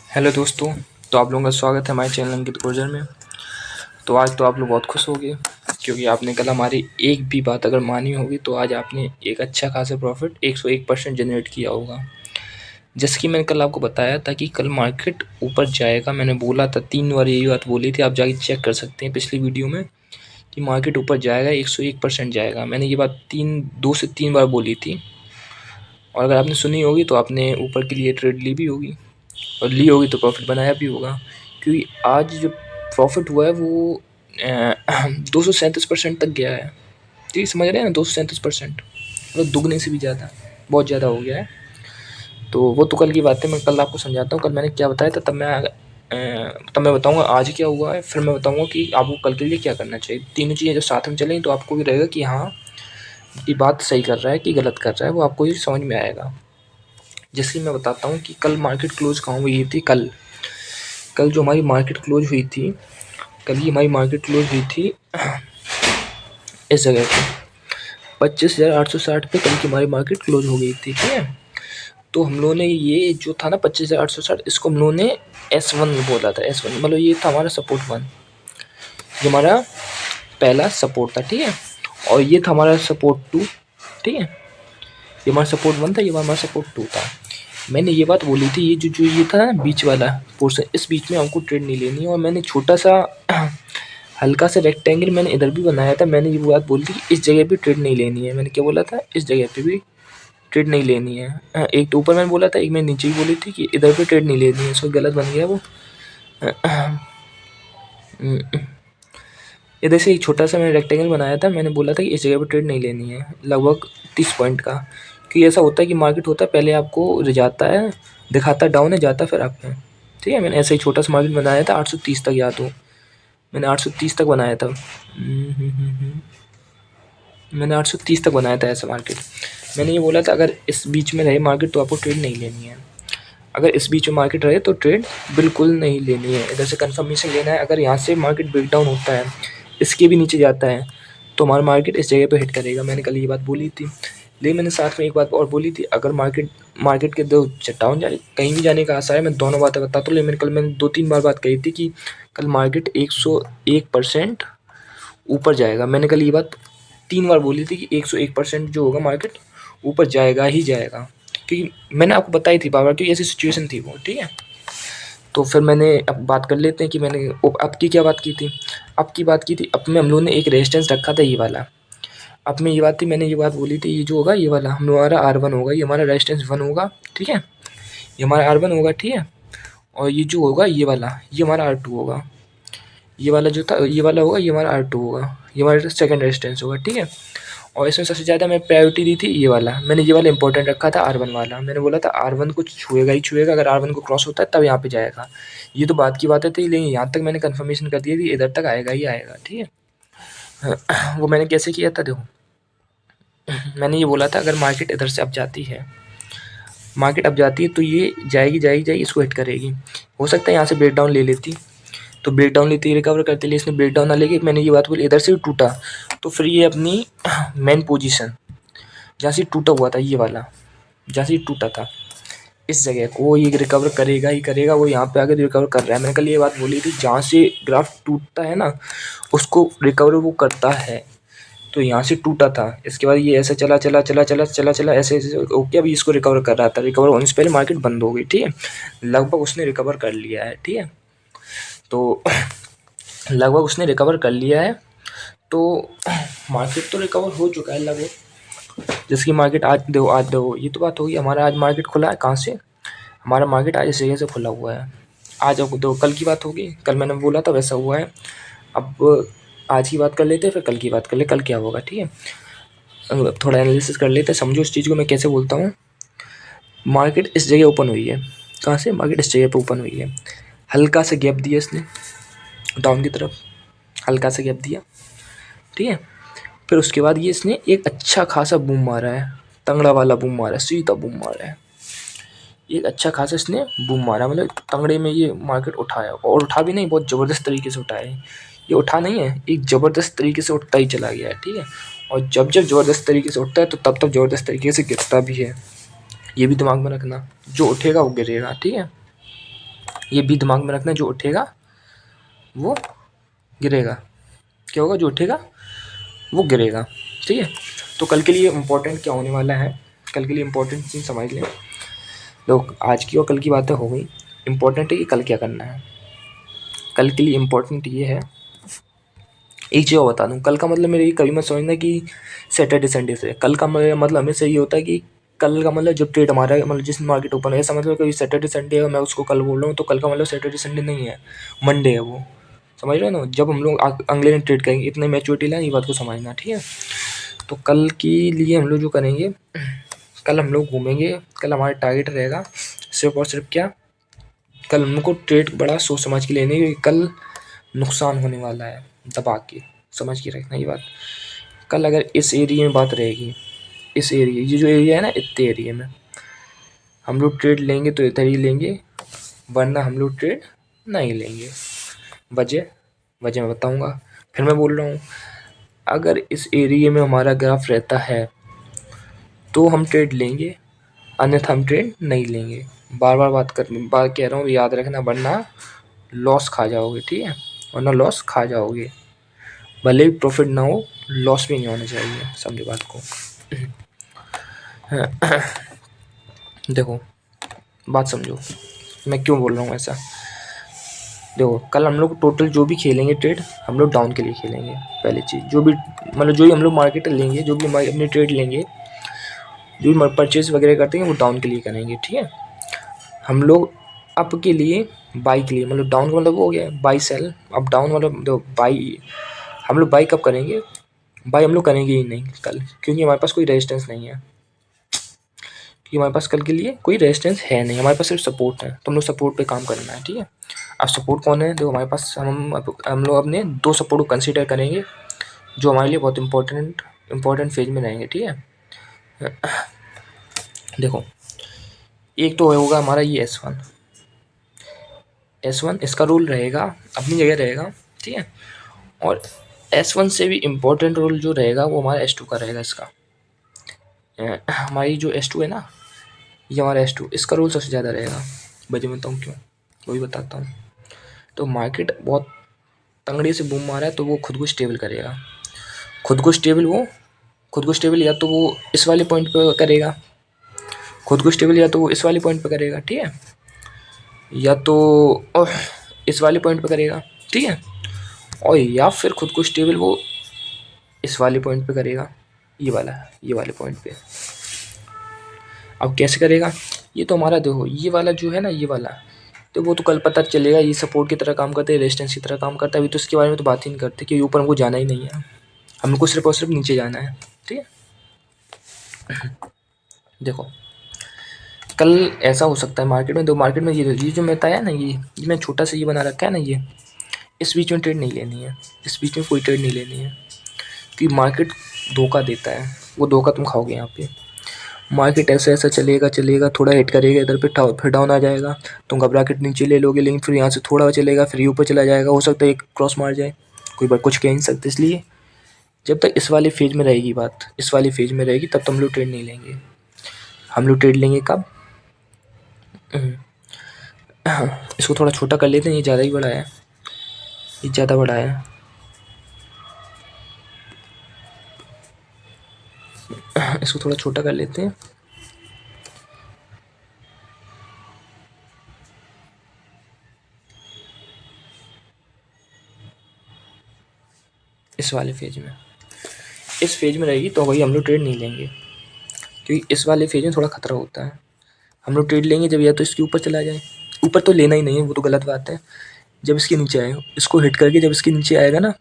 Hello दोस्तों। तो आप लोगों का स्वागत है हमारे चैनल अंकित गुर्जर में। तो आज तो आप लोग बहुत खुश होंगे क्योंकि आपने कल हमारी एक भी बात अगर मानी होगी तो आज आपने एक अच्छा खासा प्रॉफिट 101% जनरेट किया होगा। जैसे कि मैंने कल आपको बताया था कि कल मार्केट ऊपर जाएगा। मैंने बोला था 3 बार यही बात बोली थी, आप जाके चेक कर सकते हैं पिछली वीडियो में कि मार्केट ऊपर जाएगा, 101% जाएगा। मैंने ये बात 2 से 3 बार बोली थी और अगर आपने सुनी होगी तो आपने ऊपर के लिए ट्रेड ली भी होगी और ली होगी तो प्रॉफिट बनाया भी होगा। क्योंकि आज जो प्रॉफिट हुआ है वो 237% तक गया है। ठीक समझ रहे हैं ना, 237% मतलब दुगने से भी ज़्यादा, बहुत ज़्यादा हो गया है। तो वो तो कल की बात है, मैं कल आपको समझाता हूँ कल मैंने क्या बताया था। तब मैं बताऊँगा आज क्या हुआ है, फिर मैं बताऊँगा कि आपको कल के लिए क्या करना चाहिए। तीनों चीज़ें जब साथ में चलेंगी तो आपको भी रहेगा कि हाँ ये बात सही कर रहा है कि गलत कर रहा है, वो आपको ही समझ में आएगा। जैसे मैं बताता हूँ कि कल मार्केट क्लोज कहाँ हुई थी। कल कल जो हमारी मार्केट क्लोज हुई थी, कल ही हमारी मार्केट क्लोज हुई थी इस जगह पे 25,860 पे कल की हमारी मार्केट क्लोज हो गई थी। ठीक है, तो हम लोगों ने ये जो था ना 25,860, इसको हम लोगों ने S1 बोला था। S1 मतलब ये था हमारा सपोर्ट 1, जो हमारा पहला सपोर्ट था। ठीक है, और ये था हमारा सपोर्ट 2। ठीक है, ये हमारा सपोर्ट 1 था, ये हमारा सपोर्ट 2 था। मैंने ये बात बोली थी, ये जो ये था ना बीच वाला पोर्शन, इस बीच में हमको ट्रेड नहीं लेनी है। और मैंने छोटा सा हल्का सा रेक्टेंगल मैंने इधर भी बनाया था। मैंने ये बात बोली थी कि इस जगह पे ट्रेड नहीं लेनी है। मैंने क्या बोला था, इस जगह पे भी ट्रेड नहीं लेनी है। एक तो ऊपर मैंने बोला था, एक मैंने नीचे ही बोली थी कि इधर पे ट्रेड नहीं लेनी है। इसको गलत बन गया वो। इधर से एक छोटा सा मैंने रेक्टेंगल बनाया था। मैंने बोला था कि इस जगह पे ट्रेड नहीं लेनी है, लगभग 30 पॉइंट का। क्योंकि ऐसा होता है कि मार्केट होता है पहले आपको जाता है, दिखाता डाउन है, जाता फिर अप है। ठीक है, मैंने ऐसा ही छोटा सा मार्केट बनाया था 830 तक, याद हो मैंने 830 तक बनाया था। मैंने 830 तक बनाया था ऐसा मार्केट। मैंने ये बोला था अगर इस बीच में रहे मार्केट तो आपको ट्रेड नहीं लेनी है। अगर इस बीच में मार्केट रहे तो ट्रेड बिल्कुल नहीं लेनी है। इधर से कंफर्मेशन लेना है। अगर यहाँ से मार्केट ब्रेकडाउन होता है, इसके भी नीचे जाता है, तो हमारा मार्केट इस जगह पे हिट करेगा। मैंने कल ये बात बोली थी। लेकिन मैंने साथ में एक बात और बोली थी, अगर मार्केट मार्केट के दो डाउन जाने कहीं भी जाने का आशा है, मैं दोनों बातें बताता हूँ। लेकिन कल मैंने 2-3 बार बात कही थी कि कल मार्केट 101% ऊपर जाएगा। मैंने कल ये बात 3 बार बोली थी कि 101% जो होगा मार्केट ऊपर जाएगा ही जाएगा। क्योंकि मैंने आपको बताई थी बार बार, क्योंकि ऐसी सिचुएशन थी वो। ठीक है, तो फिर मैंने अब बात कर लेते हैं कि मैंने अब की क्या बात की थी। अब की बात की थी, अब में हम लोगों ने एक रेजिस्टेंस रखा था ये वाला। अब में ये बात थी, मैंने ये बात बोली थी, ये जो होगा ये वाला हमारा R1 होगा, ये हमारा रेजिस्टेंस 1 होगा। ठीक है, ये हमारा R1 होगा। ठीक है, और ये जो होगा ये वाला, ये हमारा R2 होगा। ये वाला जो था ये वाला होगा, ये हमारा R2 होगा, ये हमारा सेकंड रेजिस्टेंस होगा। ठीक है, और इसमें सबसे ज़्यादा मैं प्रायोरिटी दी थी ये वाला। मैंने ये वाला इंपॉर्टेंट रखा था, R1 वाला। मैंने बोला था R1 को छुएगा ही छुएगा, अगर R1 को क्रॉस होता है तब यहाँ पे जाएगा। ये तो बात की बातें थी, लेकिन यहाँ तक मैंने कंफर्मेशन कर दिया थी इधर तक आएगा ही आएगा। ठीक है, वो मैंने कैसे किया था देखो। मैंने ये बोला था अगर मार्केट इधर से अब जाती है, मार्केट अब जाती है तो ये जाएगी जाएगी जाएगी, इसको हिट करेगी। हो सकता है यहाँ से ब्रेक डाउन ले लेती, तो ब्रेक डाउन लेती रिकवर करते लिए, इसने ब्रेक डाउन ना लेके मैंने ये बात बोली इधर से टूटा, तो फिर ये अपनी मेन पोजीशन जहाँ से टूटा हुआ था, ये वाला जहाँ से टूटा था, इस जगह को ये रिकवर करेगा ही करेगा। वो यहाँ पे आके रिकवर कर रहा है। मैंने कल ये बात बोली थी, जहाँ से ग्राफ टूटता है ना उसको रिकवर वो करता है। तो यहाँ से टूटा था, इसके बाद ये ऐसे चला चला चला चला चला चला ऐसे ऐसे ओके, अभी इसको रिकवर कर रहा था। रिकवर होने से पहले मार्केट बंद हो गई। ठीक है, लगभग उसने रिकवर कर लिया है। ठीक है, तो लगभग उसने रिकवर कर लिया है। तो मार्केट तो रिकवर हो चुका है लगभग। जैसे कि मार्केट आज देखो ये तो बात होगी। हमारा आज मार्केट खुला है कहाँ से, हमारा मार्केट आज इस जगह से खुला हुआ है। आज अब दो कल की बात होगी, कल मैंने बोला था वैसा हुआ है। अब आज की बात कर लेते हैं, फिर कल की बात कर ले, कल क्या होगा। ठीक है, थोड़ा एनालिसिस कर लेते हैं, समझो इस चीज़ को मैं कैसे बोलता हूँ। मार्केट इस जगह ओपन हुई है, कहाँ से, मार्केट इस जगह पे ओपन हुई है। हल्का सा गैप दिया इसने डाउन की तरफ, हल्का सा गैप दिया। ठीक है, फिर उसके बाद ये इसने एक अच्छा खासा बूम मारा है, तंगड़ा वाला बूम मारा है, सीधा बूम मारा है। एक अच्छा खासा इसने बूम मारा, मतलब तंगड़े में ये मार्केट उठाया, और उठा भी नहीं, बहुत ज़बरदस्त तरीके से उठाया है। ये उठा नहीं है, एक ज़बरदस्त तरीके से उठता ही चला गया है। ठीक है, और जब जब ज़बरदस्त तरीके से उठता है तो तब तब ज़बरदस्त तरीके से गिरता भी है। ये भी दिमाग में रखना, जो उठेगा वो गिरेगा। ठीक है, ये भी दिमाग में रखना, जो उठेगा वो गिरेगा। क्या होगा? जो उठेगा वो गिरेगा। ठीक है, तो कल के लिए इम्पोर्टेंट क्या होने वाला है, कल के लिए इम्पोर्टेंट चीज़ समझ लें। तो आज की और कल की बातें हो गई। इम्पोर्टेंट है कि कल क्या करना है। कल के लिए इम्पोर्टेंट ये है, एक चीज़ और बता दूँ, कल का मतलब मेरे ये कभी मत समझना कि सैटरडे संडे से। कल का मतलब हमेशा ये होता है कि कल का मतलब जब ट्रेड हमारा मतलब जिस मार्केट ओपन है, ऐसा मतलब कि सैटरडे संडे है, मैं उसको कल बोल रहा हूँ, तो कल का मतलब सैटरडे संडे नहीं है, मंडे है वो। समझ रहे हो ना? जब हम लोग अगले दिन ट्रेड करेंगे, इतने मैच्योरिटी लाए, ये बात को समझना। ठीक है, तो कल के लिए हम लोग जो करेंगे, कल हम लोग घूमेंगे। कल हमारा टारगेट रहेगा सिर्फ और सिर्फ क्या, कल हमको ट्रेड बड़ा सोच समझ के लेने, क्योंकि कल नुकसान होने वाला है। दबा के समझ के रखना ये बात। कल अगर इस एरिया में बात रहेगी, इस एरिया, ये जो एरिया है ना, इतने एरिया में हम लोग ट्रेड लेंगे तो इधर ही लेंगे, वरना हम लोग ट्रेड नहीं लेंगे। वजह वजह मैं बताऊंगा। फिर मैं बोल रहा हूँ, अगर इस एरिया में हमारा ग्राफ रहता है तो हम ट्रेड लेंगे, अन्यथा हम ट्रेड नहीं लेंगे। बार बार बात कह रहा हूँ, याद रखना, वरना लॉस खा जाओगे। ठीक है, वरना लॉस खा जाओगे। भले ही प्रॉफिट ना हो, लॉस भी नहीं होना चाहिए। समझे बात को? देखो, बात समझो, मैं क्यों बोल रहा हूँ ऐसा। देखो, कल हम लोग टोटल जो भी खेलेंगे ट्रेड, हम लोग डाउन के लिए खेलेंगे। पहली चीज़, जो भी मतलब जो भी हम लोग मार्केट लेंगे, जो भी हमारी अपनी ट्रेड लेंगे, जो भी परचेज वगैरह करते हैं, वो डाउन के लिए करेंगे। ठीक है, हम लोग अप के लिए, बाई के लिए, मतलब डाउन का मतलब वो हो गया बाई सेल, अब डाउन मतलब देखो बाई, हम लोग बाई कब करेंगे? बाई हम लोग करेंगे ही नहीं कल, क्योंकि हमारे पास कोई रेजिस्टेंस नहीं है। क्योंकि हमारे पास कल के लिए कोई रेजिस्टेंस है नहीं, हमारे पास सिर्फ सपोर्ट है, तो हम लोग सपोर्ट पे काम करना है। ठीक है, अब सपोर्ट कौन है? देखो, हमारे पास हम लोग अपने दो सपोर्ट को कंसीडर करेंगे, जो हमारे लिए बहुत इंपॉर्टेंट फेज में रहेंगे। ठीक है, देखो, एक तो होगा हमारा ये S1, इसका रोल रहेगा, अपनी जगह रहेगा। ठीक है, और S1 से भी इम्पोर्टेंट रोल जो रहेगा वो हमारा S2 का रहेगा। इसका हमारी जो S2 है ना, ये हमारा S2, इसका रोल सबसे ज़्यादा रहेगा। वजह बताऊँ क्यों, वो भी बताता हूँ। तो मार्केट बहुत तंगड़ी से बूम मारा है, तो वो खुद को स्टेबल करेगा। खुद को स्टेबल या तो वो इस वाले पॉइंट पे करेगा, खुद को स्टेबल या तो वो इस वाले पॉइंट पे करेगा। ठीक है, या तो इस वाले पॉइंट पे करेगा। ठीक है, और या फिर खुद को स्टेबल वो इस वाले पॉइंट पे करेगा, ये वाले पॉइंट पे। अब कैसे करेगा? ये तो हमारा देखो, ये वाला जो है ना, ये वाला, तो वो तो कल पता चलेगा ये सपोर्ट की तरह काम करता है, रेजिस्टेंस की तरह काम करता है। अभी तो इसके बारे में तो बात ही नहीं करते, क्योंकि ऊपर हमको जाना ही नहीं है, हमको सिर्फ और सिर्फ नीचे जाना है। ठीक है, देखो, कल ऐसा हो सकता है मार्केट में, दो मार्केट में ये जो मैं बताया ना, ये मैं छोटा सा ये बना रखा है ना, ये इस बीच में ट्रेड नहीं लेनी है, इस बीच में कोई ट्रेड नहीं लेनी है, क्योंकि मार्केट धोखा देता है, वो धोखा तुम खाओगे यहाँ पे। मार्केट ऐसा ऐसा चलेगा, थोड़ा हिट करेगा इधर पे, फिर डाउन आ जाएगा, तुम घबरा के नीचे ले लोगे, लेकिन फिर यहाँ से थोड़ा चलेगा, फिर ऊपर चला जाएगा, हो सकता है एक क्रॉस मार जाए, कोई बात कुछ कह नहीं सकते। इसलिए जब तक इस वाले फेज में रहेगी बात, इस वाली फेज में रहेगी, तब तो हम लोग ट्रेड नहीं लेंगे। हम लोग ट्रेड लेंगे कब? इसको थोड़ा छोटा कर लेते हैं, ये ज़्यादा ही बड़ा है, ये ज़्यादा बड़ा है। इसको थोड़ा छोटा कर लेते हैं। इस वाले फेज में, इस फेज में रहेगी तो वही हम लोग ट्रेड नहीं लेंगे, क्योंकि इस वाले फेज में थोड़ा खतरा होता है। हम लोग ट्रेड लेंगे जब या तो इसके ऊपर चला जाए, ऊपर तो लेना ही नहीं है, वो तो गलत बात है। जब इसके नीचे आएगा, इसको हिट करके जब इसके नीचे आएगा ना,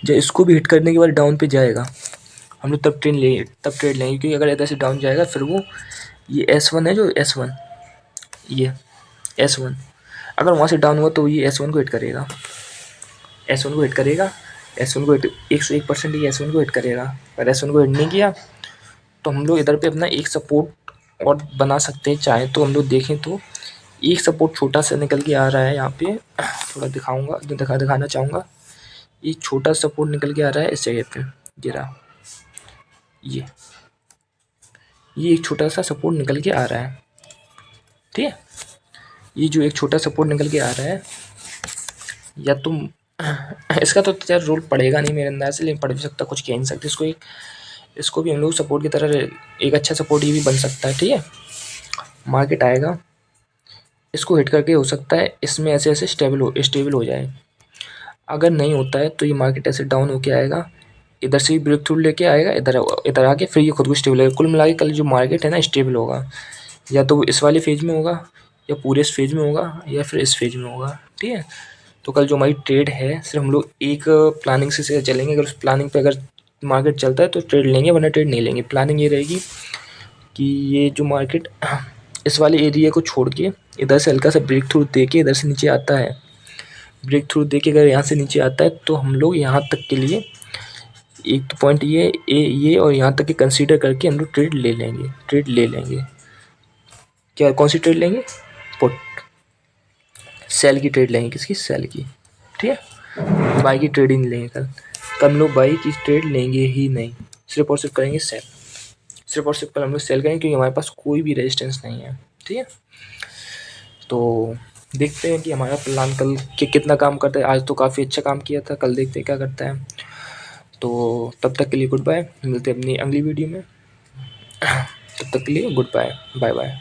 जब इसको भी हिट करने के बाद डाउन पे जाएगा, हम लोग तब ट्रेड लेंगे, क्योंकि अगर इधर से डाउन जाएगा, फिर वो ये S1 है, जो S1, ये S1 अगर वहाँ से डाउन हुआ तो ये S1 को हिट करेगा, S1 को हिट करेगा, S1 को हिट 101% ये S1 को हिट करेगा। अगर S1 को हिट नहीं किया तो हम लोग इधर पे अपना एक सपोर्ट और बना सकते हैं, चाहे तो। हम लोग देखें तो एक सपोर्ट छोटा सा निकल के आ रहा है यहाँ पे, थोड़ा दिखाऊंगा, दिखाना चाहूँगा। ये छोटा सपोर्ट निकल के आ रहा है इस जगह पे, गिरा, ये एक छोटा सा सपोर्ट निकल के आ रहा है। ठीक है, ये जो एक छोटा सपोर्ट निकल के आ रहा है, या तुम इसका तो यार रोल पड़ेगा नहीं मेरे अंदाज से, लेकिन पड़ भी सकता, कुछ कह नहीं सकते इसको। इसको भी हम लोग सपोर्ट की तरह, एक अच्छा सपोर्ट ये भी बन सकता है। ठीक है, मार्केट आएगा, इसको हिट करके हो सकता है इसमें ऐसे ऐसे स्टेबल हो जाए। अगर नहीं होता है तो ये मार्केट ऐसे डाउन होके आएगा, इधर से भी ब्रेक थ्रू लेके आएगा, इधर इधर आके फिर ये खुद को स्टेबल है। कुल मिला के कल जो मार्केट है ना स्टेबल होगा, या तो वो इस वाले फेज में होगा, या पूरे इस फेज में होगा, या फिर इस फेज में होगा। ठीक है, तो कल जो हमारी ट्रेड है सिर्फ हम लोग एक प्लानिंग से चलेंगे। अगर उस प्लानिंग पे अगर मार्केट चलता है तो ट्रेड लेंगे, वरना ट्रेड नहीं लेंगे। प्लानिंग ये रहेगी कि ये जो मार्केट इस वाले एरिया को छोड़ के इधर से हल्का सा ब्रेक थ्रू दे के इधर से नीचे आता है, ब्रेक थ्रू दे के अगर यहाँ से नीचे आता है तो हम लोग यहाँ तक के लिए एक तो पॉइंट ये और यहाँ तक के कंसीडर करके हम लोग ट्रेड ले लेंगे। क्या कौन सी ट्रेड लेंगे? पुट, सेल की ट्रेड लेंगे। किसकी? सेल की। ठीक है, बाई की ट्रेड ही नहीं लेंगे कल। कल हम लोग बाई की ट्रेड लेंगे ही नहीं, सिर्फ और सिर्फ करेंगे सेल। सिर्फ और सिर्फ कल हम लोग सेल करेंगे, क्योंकि हमारे पास कोई भी रेजिस्टेंस नहीं है। ठीक है, तो देखते हैं कि हमारा प्लान कल कितना काम करता है। आज तो काफ़ी अच्छा काम किया था, कल देखते हैं क्या करता है। तो तब तक के लिए गुड बाय, मिलते हैं अपनी अगली वीडियो में। तब तक के लिए गुड बाय, बाय बाय।